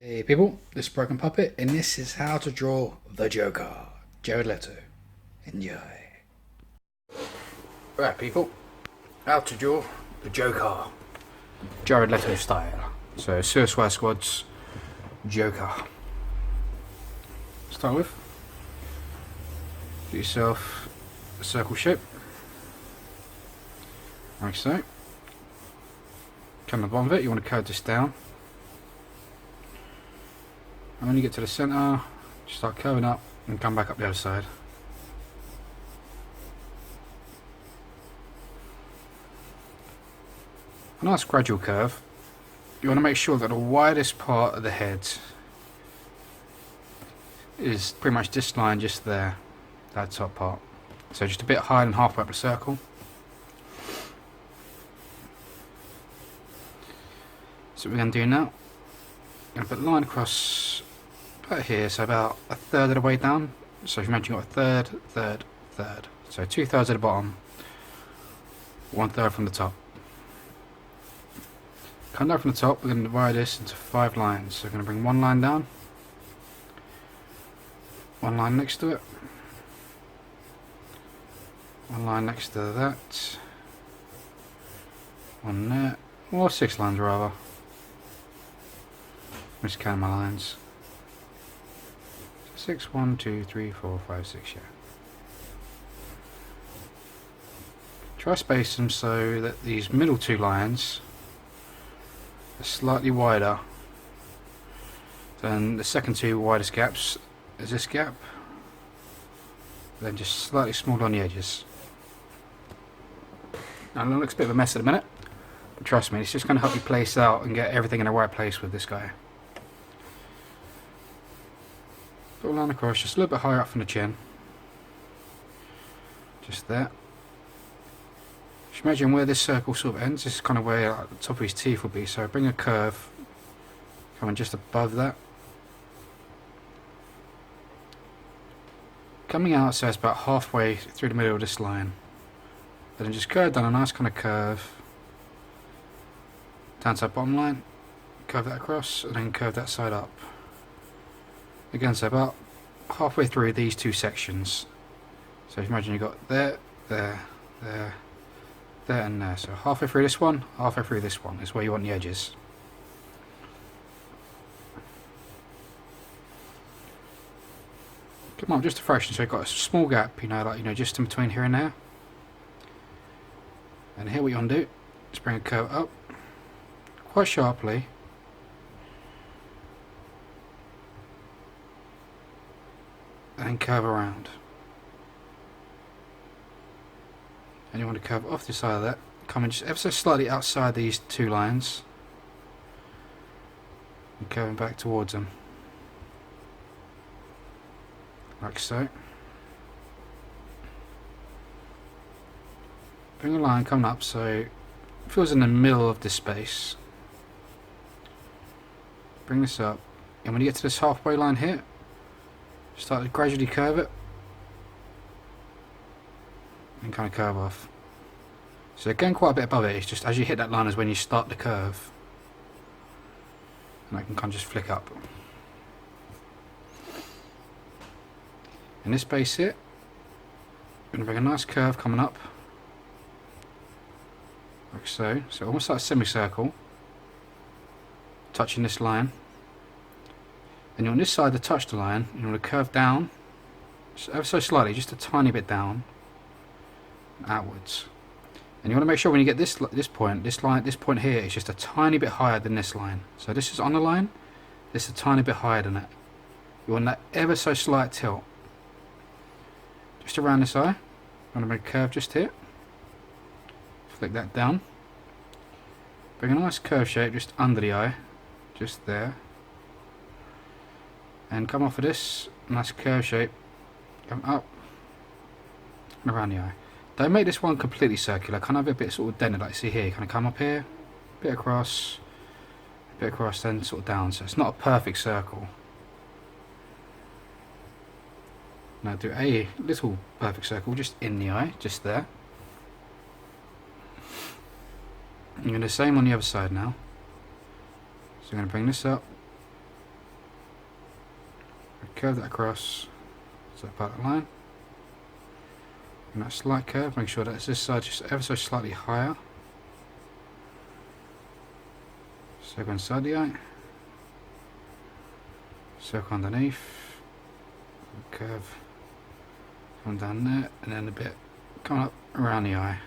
Hey people, this is Broken Puppet, and this is how to draw the Joker, Jared Leto. Enjoy. Right people, how to draw the Joker, Jared Leto style. So Suicide Squad's Joker. Start with, get yourself a circle shape, like so. Come to the bottom of it, you want to curve this down. And when you get to the centre, just start curving up and come back up the other side. A nice gradual curve. You want to make sure that the widest part of the head is pretty much this line just there, that top part. So just a bit higher than halfway up the circle. So what we're going to do now, I'm going to put a line across about here, so about a third of the way down. So if you imagine you've got a third, third, third. So 2/3 at the bottom, 1/3 from the top. Come down from the top, we're going to divide this into 5 lines. So we're going to bring one line down, one line next to it, one line next to that, one there, or 6 lines rather. I'm just counting my lines. 6, 1, 2, 3, 4, 5, 6, yeah. Try space them so that these middle 2 lines are slightly wider than the second 2 widest gaps is this gap, then just slightly smaller on the edges. Now it looks a bit of a mess at the minute, but trust me, it's just going to help you place out and get everything in the right place with this guy. Put a line across just a little bit higher up from the chin, just there. Just imagine where this circle sort of ends. This is kind of where like, the top of his teeth will be, so bring a curve coming just above that, coming out so it's about halfway through the middle of this line, and then just curve down a nice kind of curve down to that bottom line, curve that across, and then curve that side up again, so about halfway through these 2 sections. So if you imagine you've got there, there, there, there and there, so halfway through this one, halfway through this one is where you want the edges. Come on, just a fraction, so you've got a small gap, just in between here and there. And here what you want to do is bring a curve up quite sharply, and curve around. And you want to curve off the side of that, coming just ever so slightly outside these 2 lines, and curving back towards them, like so. Bring a line coming up so it feels in the middle of this space. Bring this up, and when you get to this halfway line here, start to gradually curve it and kind of curve off. So again, quite a bit above it. It's just as you hit that line is when you start the curve, and I can kind of just flick up. In this base here, I'm going to bring a nice curve coming up, like so. So almost like a semicircle, touching this line. And on this side to touch the line, you want to curve down, ever so slightly, just a tiny bit down, and outwards. And you want to make sure when you get this point here is just a tiny bit higher than this line. So this is on the line, this is a tiny bit higher than it. You want that ever so slight tilt. Just around this eye, you want to make a curve just here. Flick that down. Bring a nice curve shape just under the eye, just there. And come off of this nice curve shape, come up and around the eye. Don't make this one completely circular, kind of a bit sort of dented like you see here. Kind of come up here, bit across, then sort of down. So it's not a perfect circle. Now do a little perfect circle just in the eye, just there. You're going to do the same on the other side now. So I'm going to bring this up, curve that across, so that part of the line, and that slight curve, make sure that's this side just ever so slightly higher. So go inside the eye, circle underneath, curve, come down there, and then a bit come up around the eye.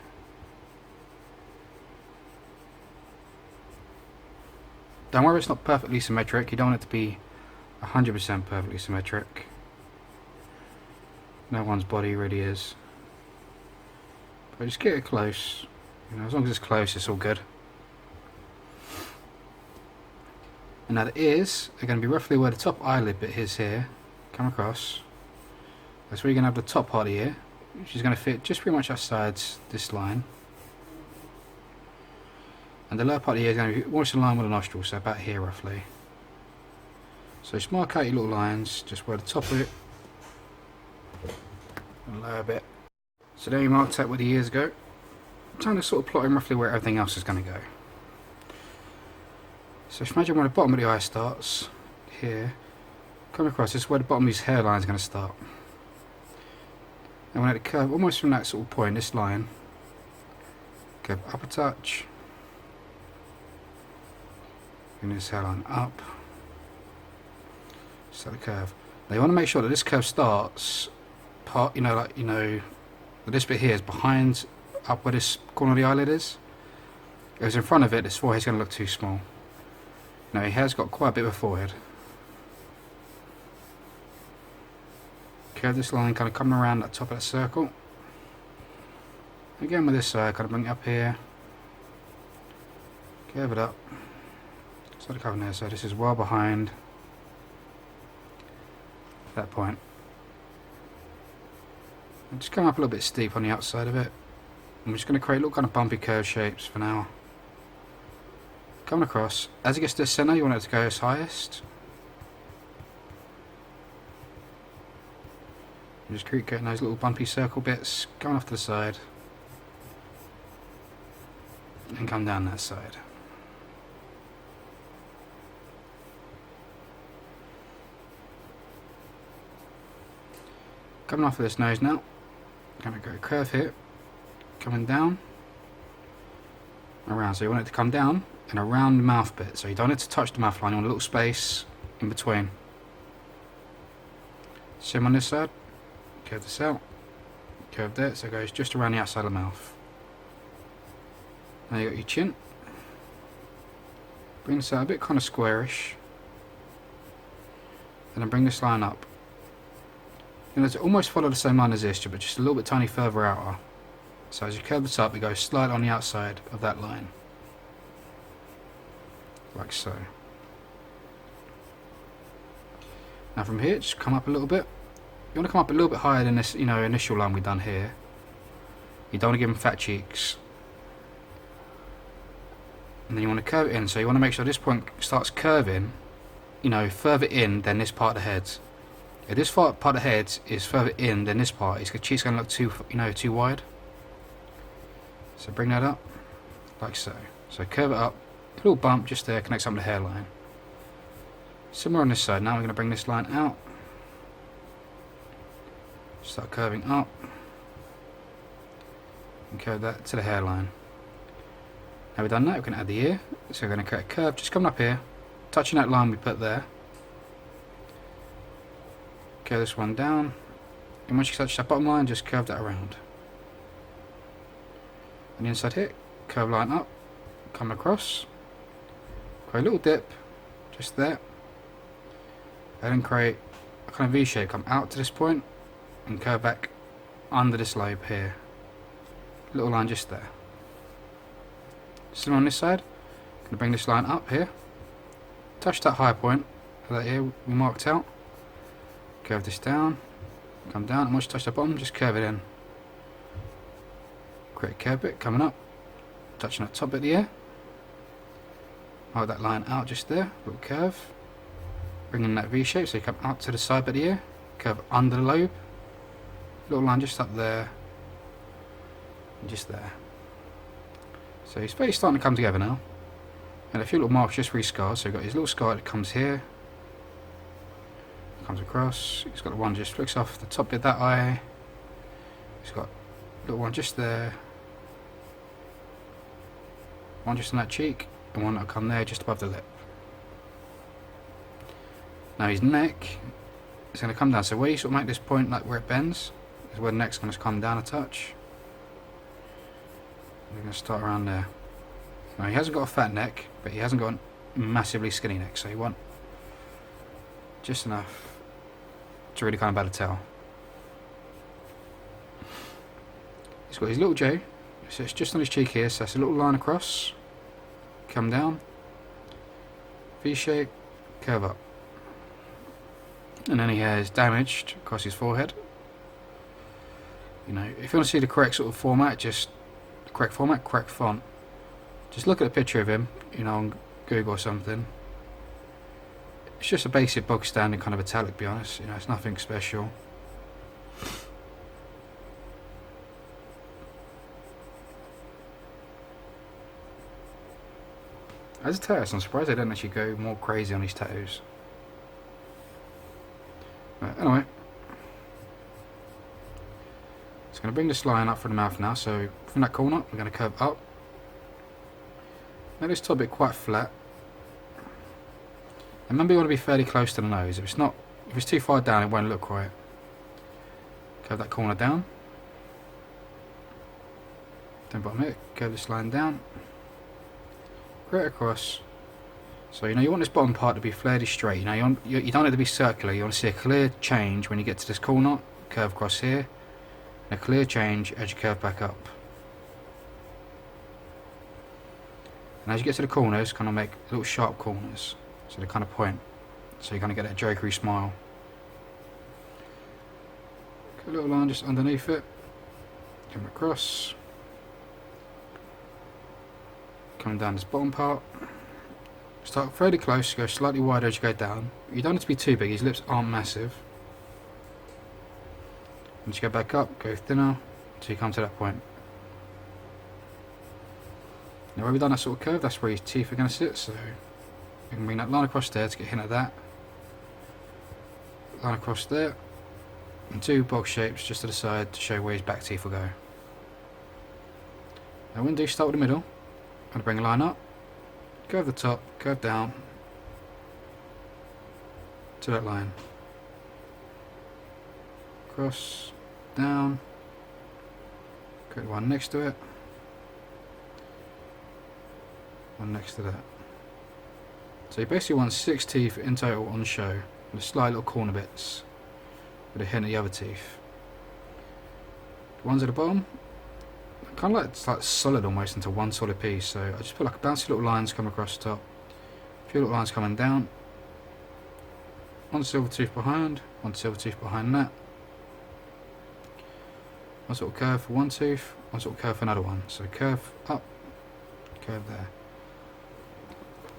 Don't worry, it's not perfectly symmetric. You don't want it to be 100% perfectly symmetric. No one's body really is. But just get it close. You know, as long as it's close, it's all good. And now the ears are going to be roughly where the top eyelid bit is here. Come across. That's where you're going to have the top part of the ear, which is going to fit just pretty much outside this line. And the lower part of the ear is going to be almost in line with the nostril, so about here roughly. So just mark out your little lines, just where the top of it and lower bit. So there you marked out where the ears go. I'm trying to sort of plot in roughly where everything else is going to go. So just imagine where the bottom of the eye starts, here, come across, this is where the bottom of his hairline is going to start. And when it curve almost from that sort of point, this line, curve up a touch, bring this hairline up, start the curve. Now you want to make sure that this curve starts, that this bit here is behind, up where this corner of the eyelid is. If it's in front of it, this forehead's going to look too small. Now he has got quite a bit of a forehead. Curve this line, kind of coming around that top of that circle. Again with this side, kind of bring it up here. Curve it up. Start the curve there, so this is well behind that point. And just come up a little bit steep on the outside of it. I'm just going to create little kind of bumpy curve shapes for now. Coming across. As it gets to the centre, you want it to go as highest. And just keep getting those little bumpy circle bits going off to the side. And come down that side. Coming off of this nose now. Going to go curve here. Coming down. Around. So you want it to come down and around the mouth bit. So you don't need to touch the mouth line. You want a little space in between. Same on this side. Curve this out. Curve there. So it goes just around the outside of the mouth. Now you got your chin. Bring this out a bit kind of squarish. And then bring this line up. You know, to almost follow the same line as this, but just a little bit tiny further outer. So as you curve this up, it goes slightly on the outside of that line. Like so. Now from here, just come up a little bit. You want to come up a little bit higher than this, initial line we've done here. You don't want to give them fat cheeks. And then you want to curve it in, so you want to make sure this point starts curving, further in than this part of the head. If this part of the head is further in than this part, the cheek's going to look too wide. So bring that up, like so. So curve it up, a little bump just there, connects up to the hairline. Similar on this side, now we're going to bring this line out. Start curving up. And curve that to the hairline. Now we've done that, we can add the ear. So we're going to create a curve, just coming up here, touching that line we put there. Curve this one down. And once you touch that bottom line, just curve that around. And the inside here, curve line up, come across, create a little dip, just there, and then create a kind of V shape, come out to this point, and curve back under this lobe here. Little line just there. Still on this side, going to bring this line up here, touch that high point that here we marked out, curve this down, come down, and once you touch the bottom, just curve it in. Create a curve bit coming up, touching that top bit of the ear, mark that line out just there, little curve, bringing that V shape so you come out to the side bit of the ear, curve under the lobe, little line just up there, and just there. So his face starting to come together now. And a few little marks just where he scars. So we've got his little scar that comes here. Comes across. He's got the one just flicks off the top bit of that eye. He's got a little one just there. One just on that cheek. And one that'll come there just above the lip. Now his neck is going to come down. So where you sort of make this point, like where it bends, is where the neck's going to come down a touch. We're going to start around there. Now he hasn't got a fat neck, but he hasn't got a massively skinny neck, so you want just enough to really kind of be able to tell. He's got his little J, so it's just on his cheek here, so that's a little line across, come down, V shape, curve up. And then he has damaged across his forehead. You know, if you want to see the correct sort of format, just correct format, correct font. Just look at a picture of him, you know, on Google or something. It's just a basic bog standard kind of italic, to be honest. You know, it's nothing special. As a tattooist, I'm surprised they don't actually go more crazy on these tattoos. But anyway, it's going to bring this line up from the mouth now. So from that corner, we're going to curve up. Make this top bit quite flat. And remember, you want to be fairly close to the nose. If it's too far down, it won't look right. Curve that corner down. Then bottom it, curve this line down. Right across. So you know you want this bottom part to be fairly straight. You know you don't want it to be circular. You want to see a clear change when you get to this corner. Curve across here. And a clear change as you curve back up. And as you get to the corners, kind of make little sharp corners. So they kind of point. So you're going to get that jokery smile. Get a little line just underneath it. Come across. Come down this bottom part. Start fairly close, go slightly wider as you go down. You don't need to be too big, his lips aren't massive. Once you go back up, go thinner until you come to that point. Now where we've done that sort of curve, that's where his teeth are going to sit, so you can bring that line across there to get a hint of that. Line across there, and two box shapes just to the side to show where his back teeth will go. Now when do you start with the middle, I'm going to bring a line up, curve the top, curve down to that line. Cross, down, create one next to it, one next to that. So you basically want 6 teeth in total on show, with slight little corner bits, with a hint of the other teeth. The ones at the bottom, kind of like it's like solid almost into one solid piece. So I just put like a bouncy little lines come across the top, a few little lines coming down, one silver tooth behind, one silver tooth behind that. One sort of curve for one tooth, one sort of curve for another one. So curve up, curve there.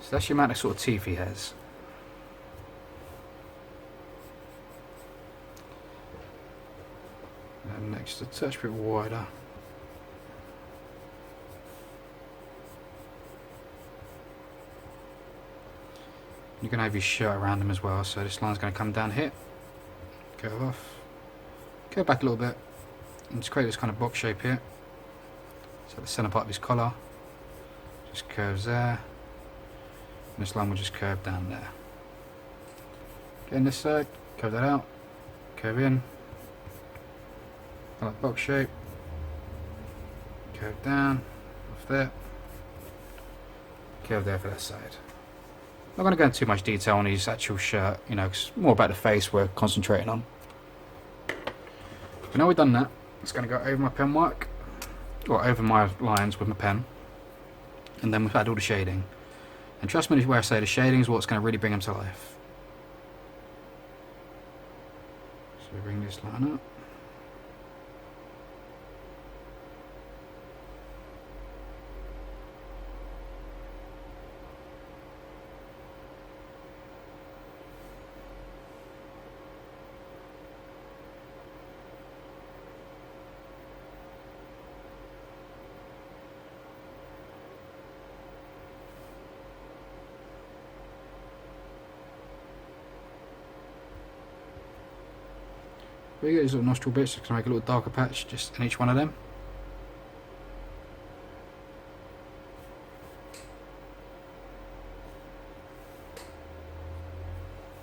So that's the amount of sort of teeth he has. And next a touch bit wider. You can have your shirt around them as well, so this line's going to come down here, curve off, curve back a little bit, and just create this kind of box shape here. So the centre part of his collar just curves there, and this line will just curve down there. Again this side, curve that out, curve in, like box shape, curve down, off there, curve there for that side. I'm not going to go into too much detail on his actual shirt, you know, 'cause it's more about the face we're concentrating on. But now we've done that, it's going to go over my pen work, or over my lines with my pen, and then we've had all the shading. And trust me where I say the shading is what's going to really bring him to life. So we bring this line up. But you get these little nostril bits, just to make a little darker patch just in each one of them.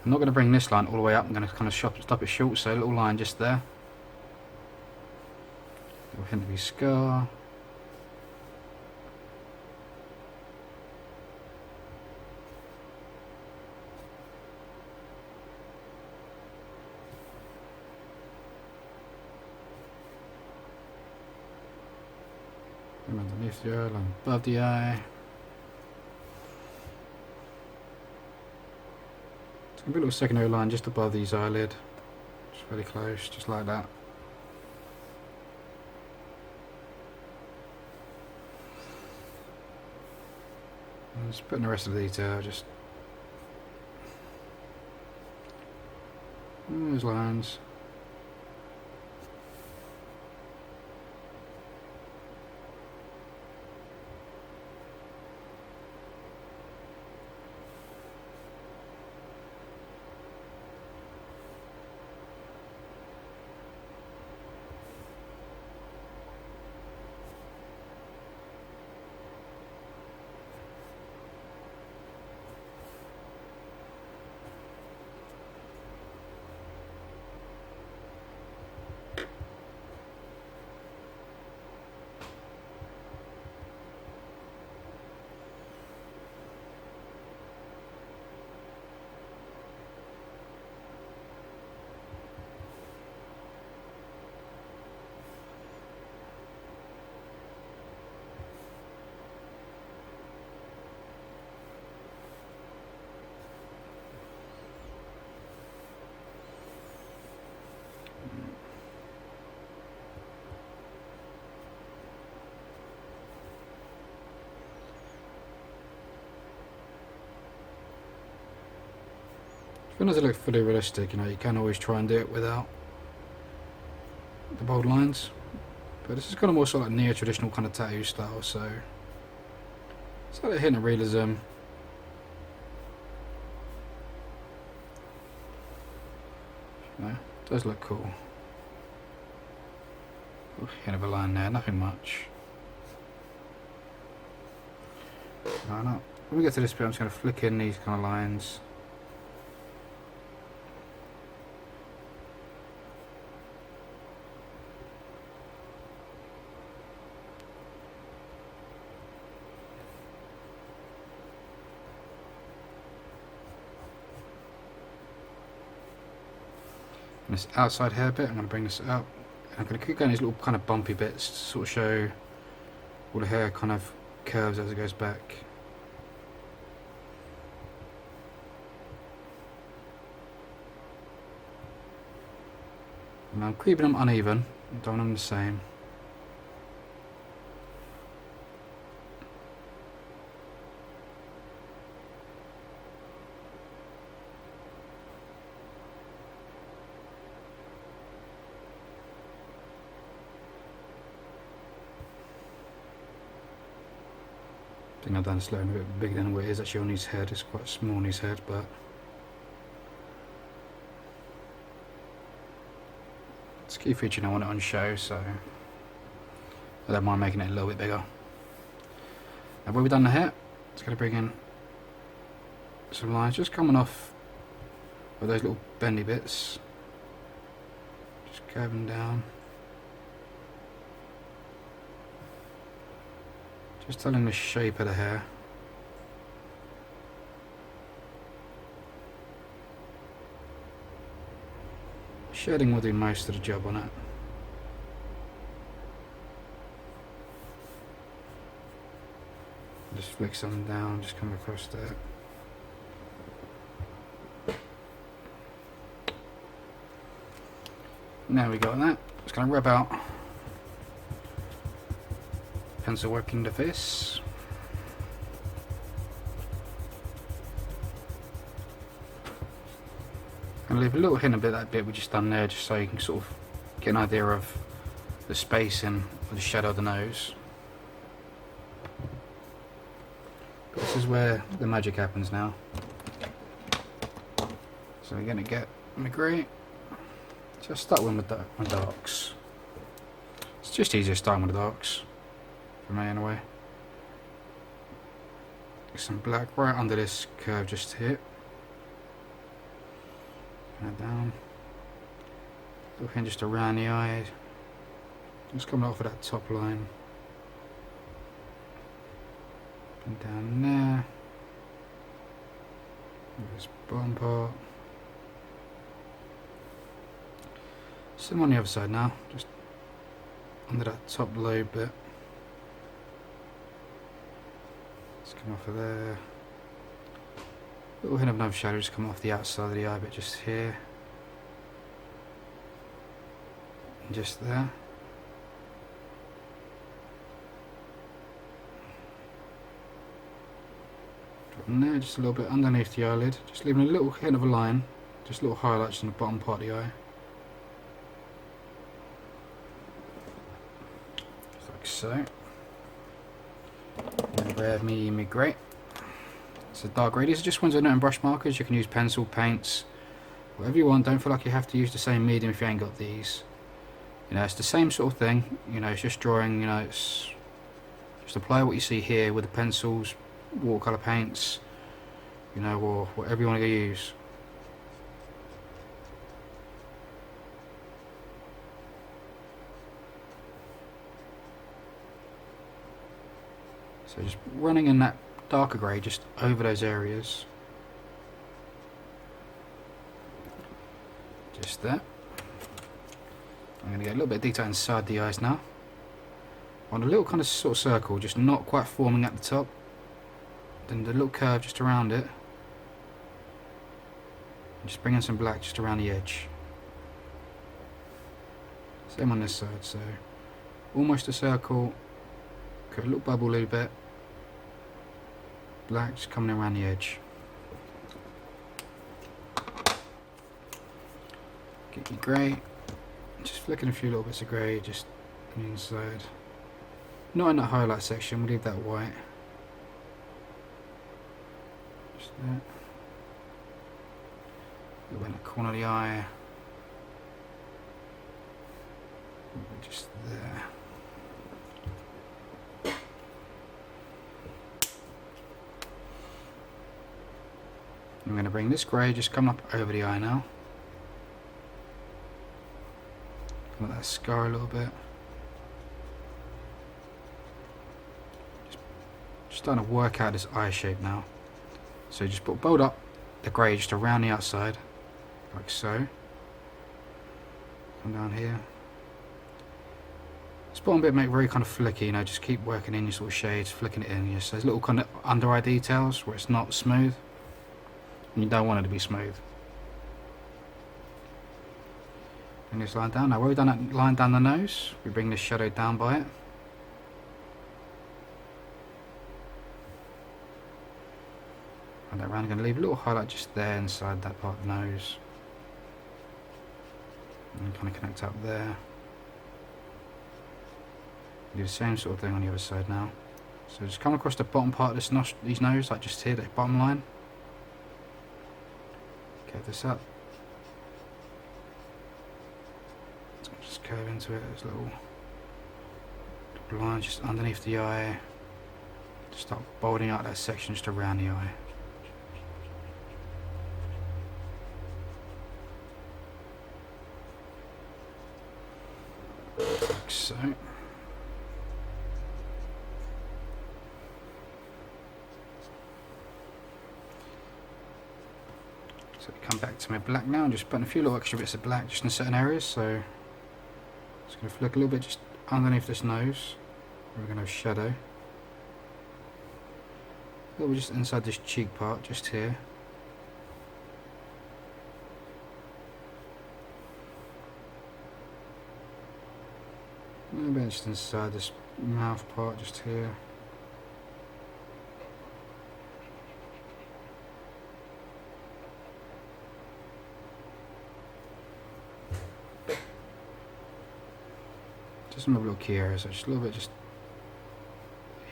I'm not going to bring this line all the way up, I'm going to kind of stop it short, so a little line just there. Little hint of his scar. And underneath the eye, line above the eye. A little secondary line just above his eyelid, just really close, just like that. And just putting the rest of the detail, just those lines. If you want it to look fully realistic, you know, you can always try and do it without the bold lines. But this is kind of more sort of like neo-traditional kind of tattoo style, so it's like a hint of realism. You know, it does look cool. Hint of a line there, nothing much. Right, now, when we get to this bit, I'm just going to flick in these kind of lines. And this outside hair bit, I'm going to bring this up. And I'm going to keep going these little kind of bumpy bits to sort of show all the hair kind of curves as it goes back. And I'm keeping them uneven, don't want them the same. I think I've done this layering a bit bigger than what it is actually on his head. It's quite small on his head, but it's a key feature and I want it on show, so I don't mind making it a little bit bigger. Now when we've done the hair, it's going to bring in some lines just coming off with those little bendy bits, just curving down. Just telling the shape of the hair. Shading will do most of the job on it. Just flick some down, just come across there. Now we got that. Just going to rub out pencil work into face. And leave a little hint of that bit we just done there, just so you can sort of get an idea of the spacing of the shadow of the nose. But this is where the magic happens now. So we're going to get my grey, So I'll start with my darks. It's just easier starting with the darks, for me anyway. Get some black right under this curve just here. And down. Little hint just around the eye. Just coming off of that top line. And down there. This bottom part. Same on the other side now, just under that top lobe bit. Let's come off of there. Little hint of another shadow just come off the outside of the eye bit just here. And just there. From there, just a little bit underneath the eyelid, just leaving a little hint of a line, just little highlights on the bottom part of the eye. Just like so. And grab me grey. So dark grey, these are just ones with note brush markers. You can use pencil, paints, whatever you want. Don't feel like you have to use the same medium if you ain't got these. You know, it's the same sort of thing. You know, it's just drawing, you know, it's just apply what you see here with the pencils, watercolour paints, you know, or whatever you want to use. So just running in that darker grey just over those areas. Just there. I'm going to get a little bit of detail inside the eyes now. On a little kind of sort of circle, just not quite forming at the top. Then the little curve just around it. And just bring in some black just around the edge. Same on this side, so almost a circle. Got a little bubble a little bit. Black just coming around the edge. Get your grey. Just flicking a few little bits of grey just on the inside. Not in that highlight section, we'll leave that white. Just there. A little bit in the corner of the eye. Just there. I'm going to bring this grey just coming up over the eye now. Let that scar a little bit. Just starting to work out this eye shape now. So just build up the grey just around the outside, like so. Come down here. This bottom bit make very kind of flicky, you know, just keep working in your sort of shades, flicking it in. So there's little kind of under eye details where it's not smooth. And you don't want it to be smooth. Bring this line down. Now where we've done that line down the nose, we bring this shadow down by it. And that round, I'm going to leave a little highlight just there inside that part of the nose. And kind of connect up there. Do the same sort of thing on the other side now. So just come across the bottom part of this nose, like just here, that bottom line. Get this up. Just curve into it, there's little lines just underneath the eye. Just start bolding out that section just around the eye. Like so. So come back to my black now and just putting a few little extra bits of black just in certain areas. So just going to flick a little bit just underneath this nose. We're going to have shadow. A little bit just inside this cheek part, just here. A little bit just inside this mouth part, just here. Just some little key areas, so just a little bit just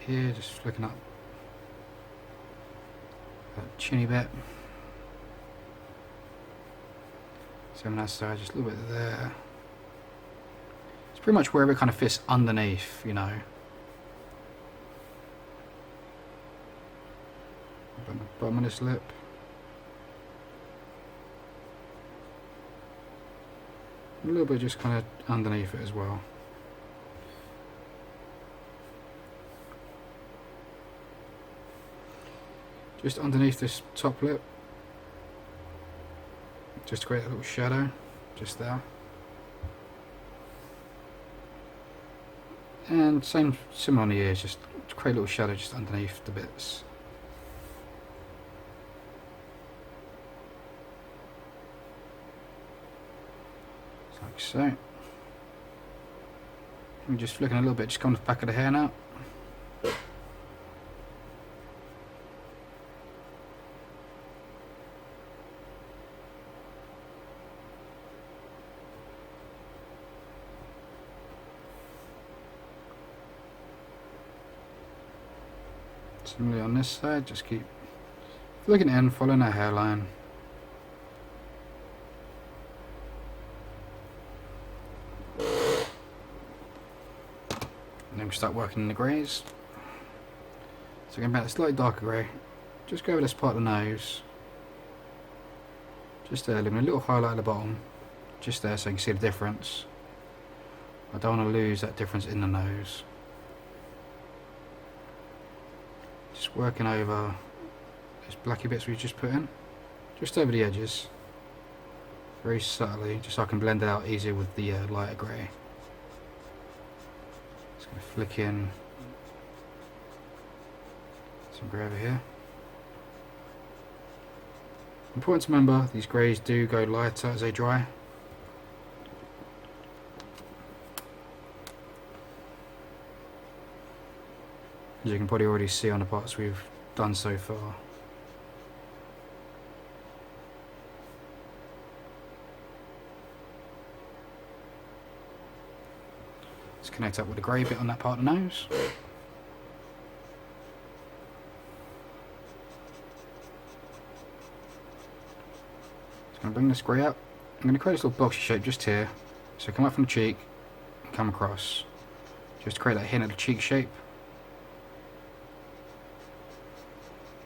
here, just flicking up that chinny bit. Same on that side, just a little bit there. It's pretty much wherever it kind of fits underneath, you know. On the bottom of this lip. A little bit just kind of underneath it as well. Just underneath this top lip. Just to create a little shadow. Just there. And similar on the ears, just to create a little shadow just underneath the bits. Like so. I'm just flicking a little bit, just come off the back of the hair now. Similarly on this side, just keep flicking in, following that hairline. And then we start working in the greys. So going back to slightly darker grey, just go over this part of the nose. Just there, leaving a little highlight at the bottom. Just there so you can see the difference. I don't want to lose that difference in the nose. Just working over those blacky bits we just put in. Just over the edges. Very subtly, just so I can blend it out easier with the lighter grey. Just going to flick in some grey over here. Important to remember, these greys do go lighter as they dry. As you can probably already see on the parts we've done so far. Let's connect up with the grey bit on that part of the nose. Just going to bring this grey up. I'm going to create this little boxy shape just here. So come up from the cheek and come across. Just to create that hint of the cheek shape.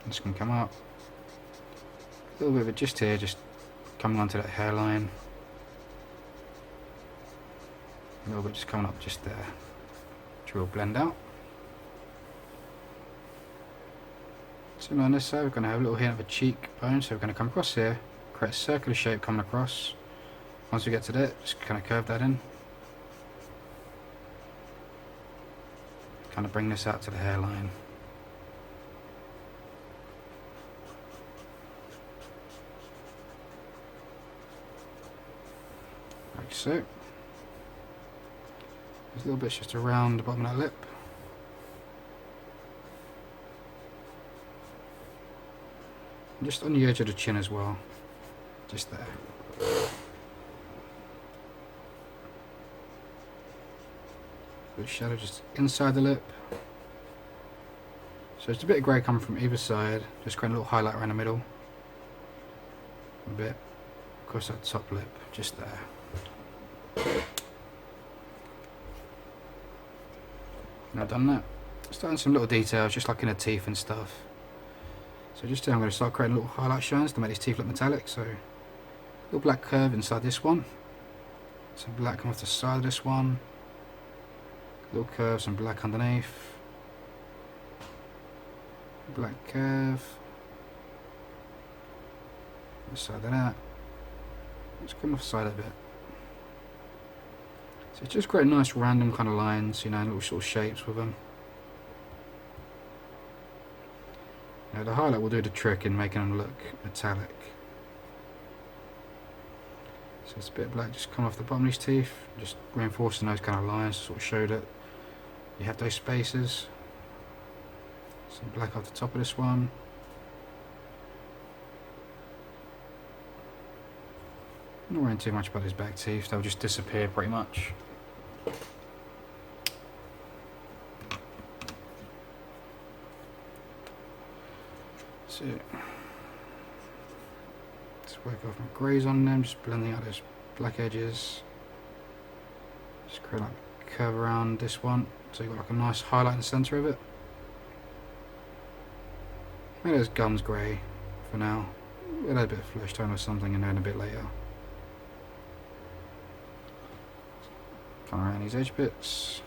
I'm just going to come up. A little bit of it just here, just coming onto that hairline. A little bit just coming up just there, which will blend out. Similar on this side, we're going to have a little hint of a cheekbone, so we're going to come across here, create a circular shape coming across. Once we get to that, just kind of curve that in. Kind of bring this out to the hairline. Like so. There's little bits just around the bottom of that lip. And just on the edge of the chin as well. Just there. Good shadow just inside the lip. So it's a bit of grey coming from either side. Just create a little highlight around the middle. A bit across that top lip. Just there. Now done that, starting some little details just like in the teeth and stuff. So just here I'm going to start creating little highlight shines to make these teeth look metallic. So little black curve inside this one, some black coming off the side of this one, little curve, some black underneath, black curve, the side of that, just come off the side of it. So it's just create nice random kind of lines, you know, little sort of shapes with them. Now the highlight will do the trick in making them look metallic. So it's a bit of black just coming off the bottom of these teeth, just reinforcing those kind of lines to sort of show that you have those spaces. Some black off the top of this one. Not worrying too much about his back teeth, they'll just disappear pretty much. So Just work off my greys on them, just blending out those black edges. Just create like a curve around this one, so you've got like a nice highlight in the centre of it. Maybe those gums grey for now. We'll add a bit of flesh tone or something in there a bit later. Come around these edge bits.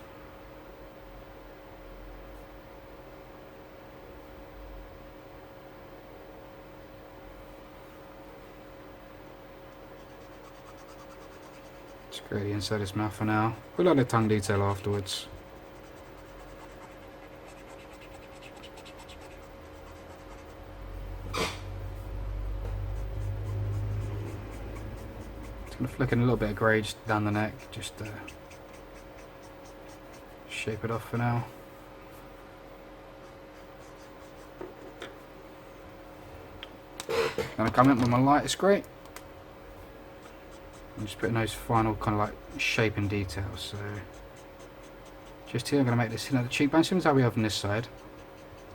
Just create the inside of his mouth for now. We'll add the tongue detail afterwards. Just going to flick in a little bit of grey just down the neck, just shape it off for now. Gonna come in with my lightest grey. I'm just putting those final kind of like shape and details. So just here I'm going to make this hint at the cheekbone, similar to how we have on this side.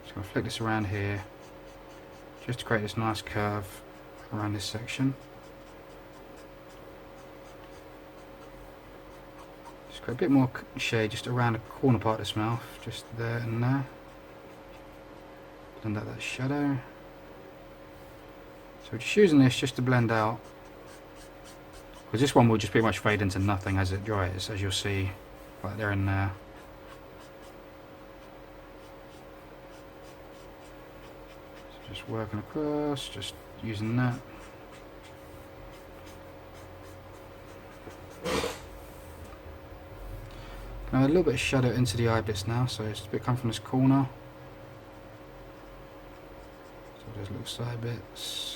Just going to flick this around here, just to create this nice curve around this section. Just got a bit more shade just around the corner part of this mouth, just there and there. Blend out that shadow. So we're just using this just to blend out, because this one will just pretty much fade into nothing as it dries, as you'll see right there and there. So just working across, just using that. Now a little bit of shadow into the eye bits now, so it's a bit come from this corner. So those little side bits.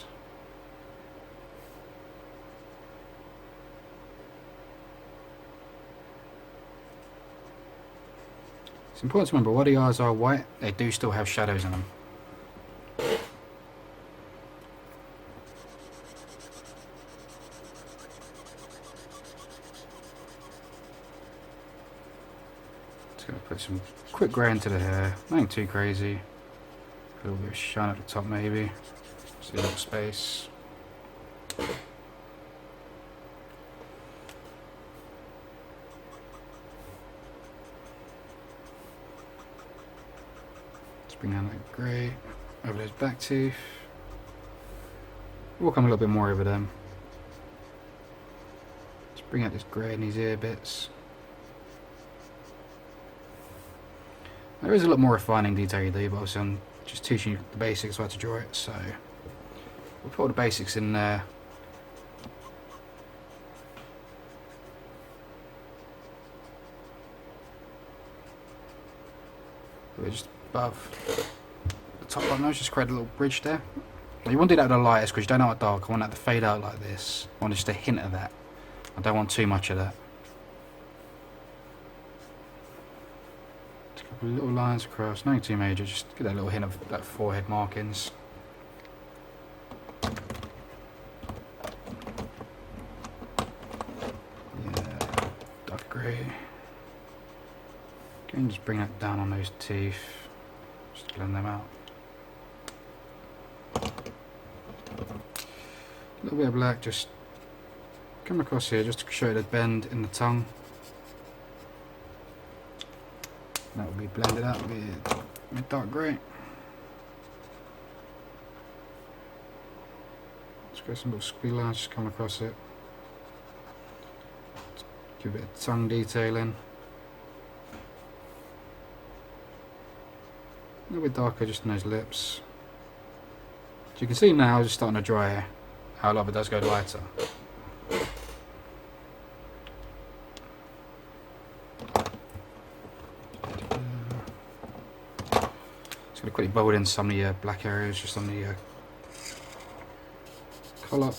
It's important to remember, while the eyes are white, they do still have shadows in them. Just going to put some quick grey into the hair, nothing too crazy. A little bit of shine at the top maybe, just a little space. Bring down that grey over those back teeth. We'll come a little bit more over them. Just bring out this grey in these ear bits. There is a lot more refining detail you do, but obviously I'm just teaching you the basics of how to draw it, so we'll put all the basics in there. We're just above the top one, just create a little bridge there. Now you want to do that with the lightest because you don't know what dark. I want that to fade out like this. I want just a hint of that. I don't want too much of that. Just a couple of little lines across, nothing too major, just get that little hint of that forehead markings. Yeah, dark grey. Again, just bring that down on those teeth. Just blend them out. A little bit of black, just come across here just to show the bend in the tongue. That will be blended out with dark grey. Just go some little squiggly lines, just come across it. Just give a bit of tongue detailing. A little bit darker just in those lips. So you can see now it's starting to dry how a lot of it does go lighter. Just going to quickly bold in some of the black areas just on the collar.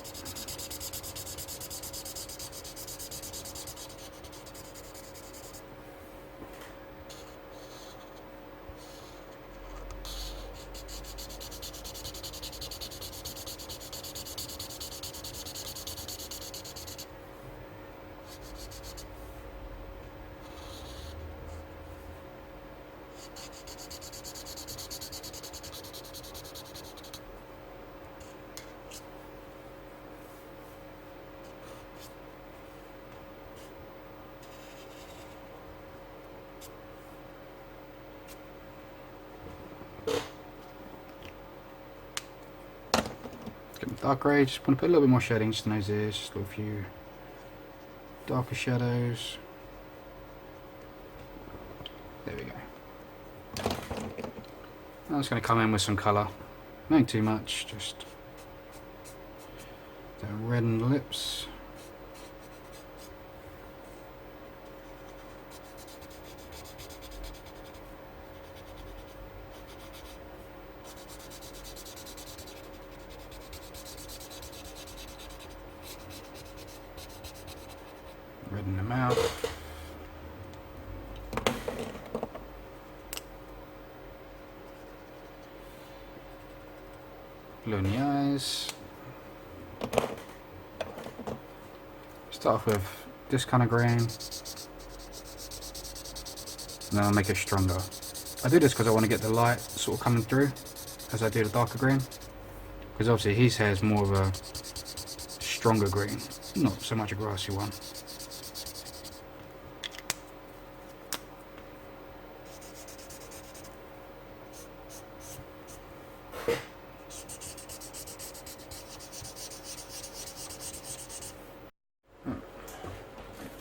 dark grey, just want to put a little bit more shading just in those ears, just a little few darker shadows. There we go. I'm just going to come in with some colour, not too much, just redden the lips. Redden the mouth. Blue in the eyes. Start off with this kind of green, and then I'll make it stronger. I do this because I want to get the light sort of coming through as I do the darker green, because obviously his hair is more of a stronger green, not so much a grassy one.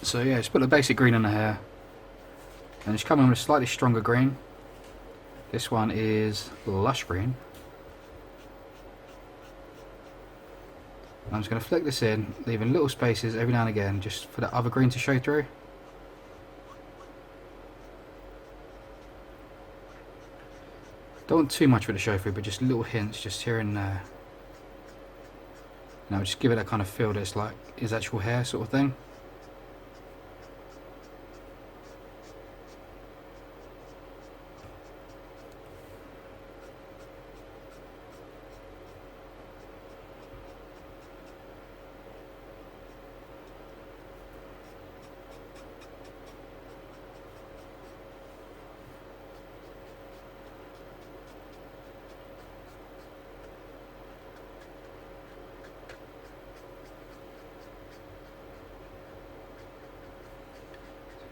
So yeah, just put the basic green on the hair, and just come in with a slightly stronger green. This one is lush green. I'm just going to flick this in, leaving little spaces every now and again, just for the other green to show through. Don't want too much for it to show through, but just little hints, just here and there. Now just give it that kind of feel that it's like his actual hair sort of thing.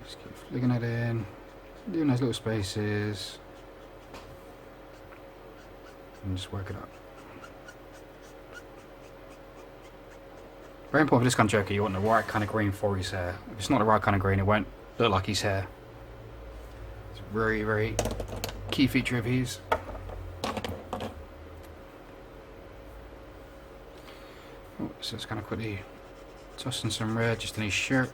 Just keep flicking it in, doing those little spaces, and just work it up. Very important for this kind of Joker, you want the right kind of green for his hair. If it's not the right kind of green, it won't look like his hair. It's a very, very key feature of his. Oh, so it's kind of quickly tossing some red just in his shirt.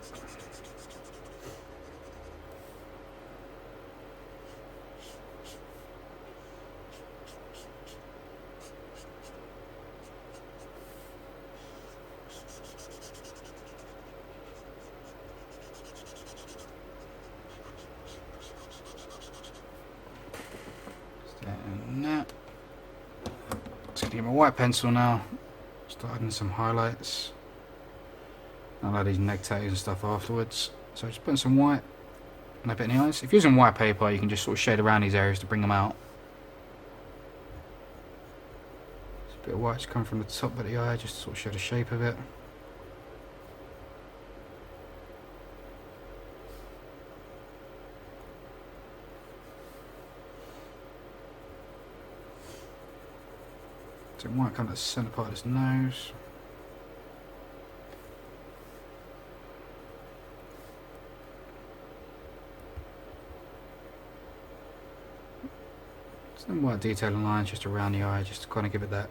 And that. Just gonna get my white pencil now. Start adding some highlights. I'll add these neck tattoos and stuff afterwards. So just putting some white and a bit in the eyes. If you're using white paper, you can just sort of shade around these areas to bring them out. Just a bit of white just coming from the top of the eye, just to sort of show the shape of it. So white coming to the centre part of his nose. Some white detailing lines just around the eye, just to kind of give it that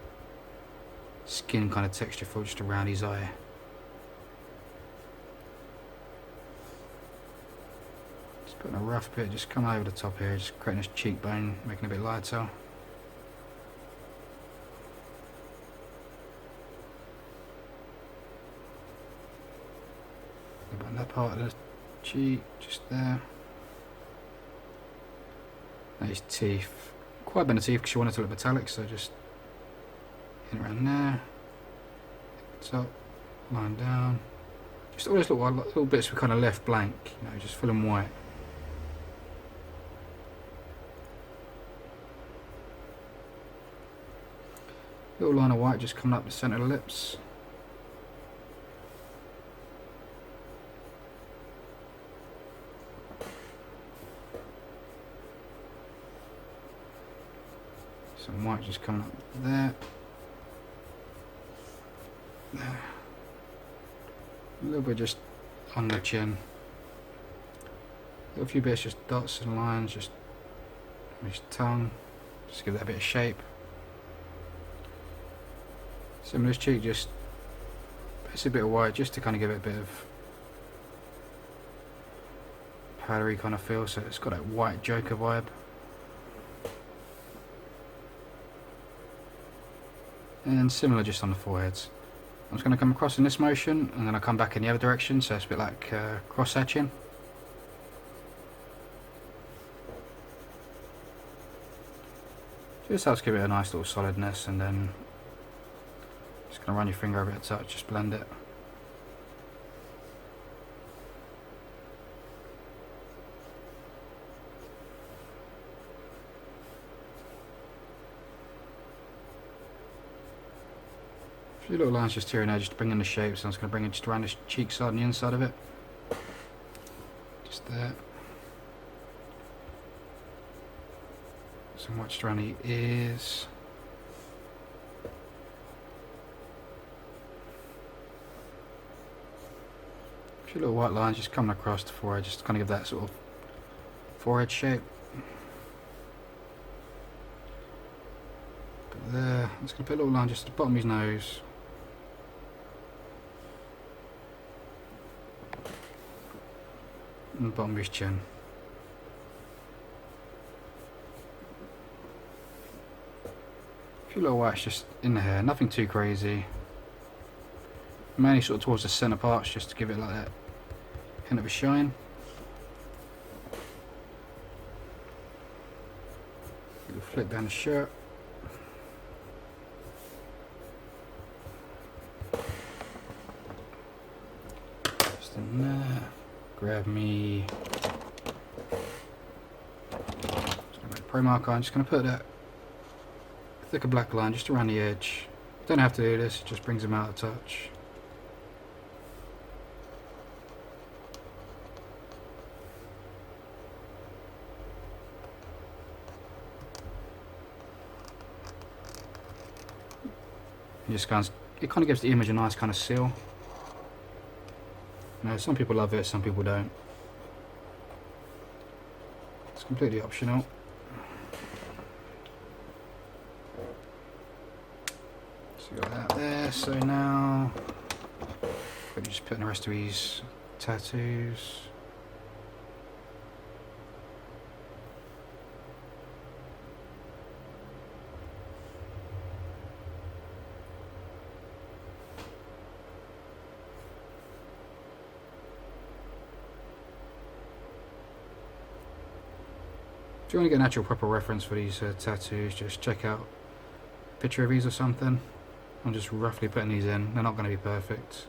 skin kind of texture feel just around his eye. Just putting a rough bit, just come over the top here, just creating this cheekbone, making it a bit lighter. About that part of the cheek, just there. And his teeth. Quite a bit of teeth because you want it to look metallic, so just in around there. Top, line down. Just all those little bits we kind of left blank, you know, just fill them white. Little line of white just coming up the centre of the lips. Some white just coming up there. there. A little bit just on the chin. A few bits, just dots and lines, just on his tongue. Just give that a bit of shape. Same with his cheek, just it's a bit of white just to kind of give it a bit of powdery kind of feel, so it's got that white Joker vibe. And similar just on the foreheads. I'm just going to come across in this motion and then I'll come back in the other direction, so it's a bit like cross hatching. Just helps give it a nice little solidness, and then just going to run your finger over it a touch, just blend it. A few little lines just here and there, just to bring in the shape, so I'm just going to bring it just around the cheek side and the inside of it. Just there. Some white just around the ears. A few little white lines just coming across the forehead, just to kind of give that sort of forehead shape. But there, I'm just going to put a little line just at the bottom of his nose. And the bottom of his chin. A few little whites just in the hair, nothing too crazy. Mainly sort of towards the centre parts, just to give it like that hint of a shine. Little flick down the shirt. Just in there. Grab me pro marker. I'm just going to put that thicker black line just around the edge. Don't have to do this, it just brings them out of touch. It kind of gives the image a nice kind of seal. Now, some people love it, some people don't. It's completely optional. So we got that there. So now we're just putting the rest of these tattoos. If you want to get an actual proper reference for these tattoos, just check out a picture of these or something. I'm just roughly putting these in. They're not going to be perfect.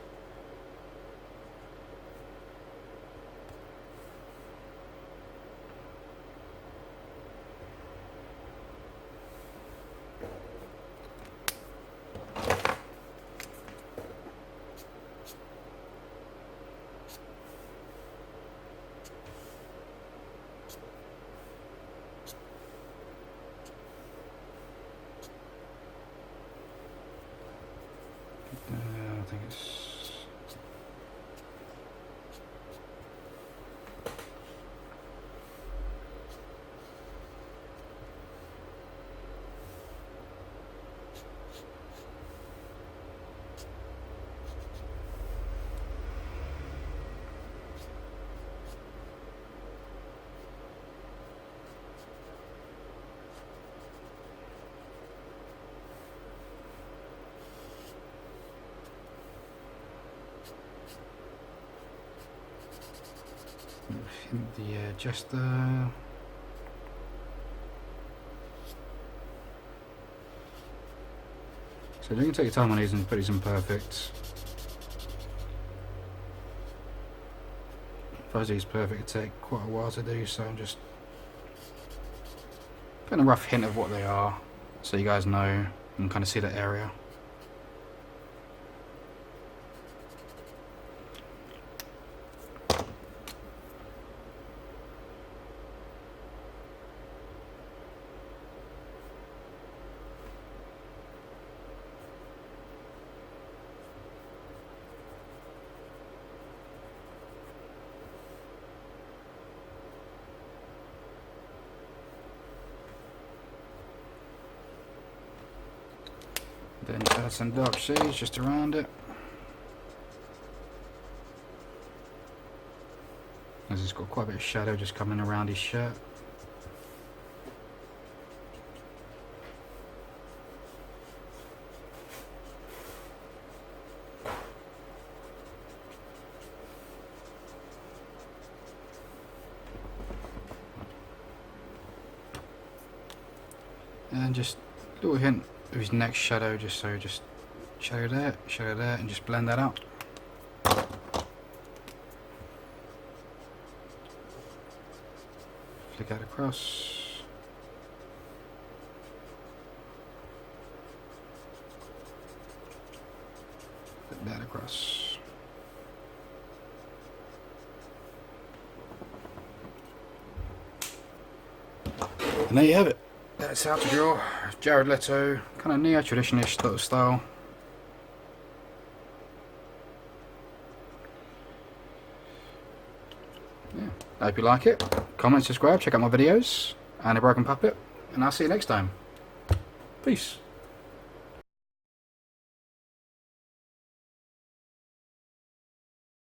I think it's the jester. So you can take your time on these and put these in perfect. Fuzzy's perfect, it'd take quite a while to do, so I'm just putting a rough hint of what they are, so you guys know and kind of see that area. Then just add some dark shades just around it. As it's got quite a bit of shadow just coming around his shirt. And just a little hint of his next shadow, just shadow there, and just blend that out. Flick that across. Flick that across. And there you have it. That's how to draw Jared Leto, kind of neo-traditionist sort of style. Yeah, I hope you like it. Comment, subscribe, check out my videos, and A Broken Puppet, and I'll see you next time. Peace.